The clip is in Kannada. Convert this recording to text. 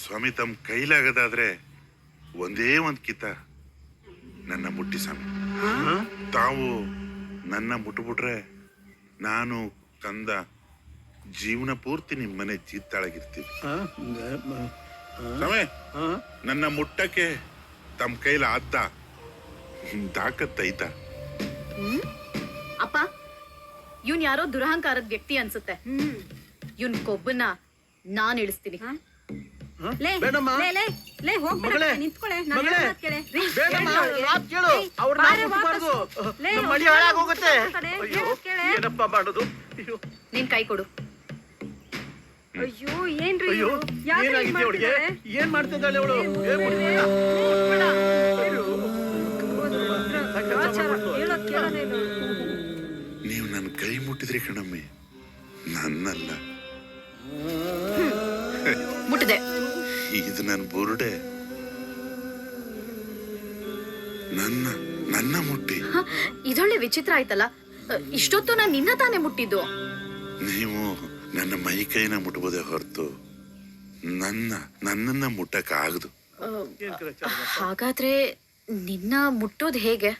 ಸ್ವಾಮಿ ತಮ್ಮ ಕೈಲಾಗದಾದ್ರೆ ಒಂದೇ ಒಂದು ಕಿತ ನನ್ನ ಮುಟ್ಟಿ ಸ್ವಾಮಿ. ತಾವು ನನ್ನ ಮುಟ್ಬಿಟ್ರೆ ನಾನು ಕಂದ ಜೀವನ ಪೂರ್ತಿ ನಿಮ್ಮ ಮನೆ ಜೀತಾಳಾಗಿರ್ತೀವಿ ಸ್ವಾಮಿ. ನನ್ನ ಮುಟ್ಟಕ್ಕೆ ತಮ್ಮ ಕೈಲ ಆದ್ದ ತಾಕತ್ತೈತ? ಅಪ್ಪ ಇವನ್ ಯಾರೋ ದುರಹಂಕಾರದ ವ್ಯಕ್ತಿ ಅನ್ಸುತ್ತೆ. ಇವನ್ ಕೊಬ್ಬನ್ನ ನಾನ್ ಇಳಿಸ್ತೀನಿ. ನೀನ್ ಕೈ ಕೊಡು. ಅಯ್ಯೋ ಏನ್ರಿ ಏನಾಗಿದೆ ಅವಳಿಗೆ? ಏನ್ ಮಾಡ್ತಿದ್ದಾಳೆ ಅವಳು? ನೀವು ನನ್ನ ಕೈ ಮುಟ್ಟಿದ್ರಿ ಕಣಮ್ಮಿ, ನನ್ನಲ್ಲ. ಮುಟ್ಟದೆ. ಇದು ನನ್ನ ಬುರುಡೆ. ನನ್ನ ಮುಟ್ಟಿ. ಇದೊಳ್ಳೆ ವಿಚಿತ್ರ ಆಯ್ತಲ್ಲ. ಇಷ್ಟೊತ್ತು ನಾನು ನಿನ್ನ ತಾನೇ ಮುಟ್ಟಿದ್ದು. ನೀವು ನನ್ನ ಮೈ ಕೈನ ಮುಟ್ಬೋದೇ ಹೊರತು ನನ್ನನ್ನ ಮುಟ್ಟಕ್ ಆಗದು. ಹಾಗಾದ್ರೆ ನಿನ್ನ ಮುಟ್ಟೋದ್ ಹೇಗೆ?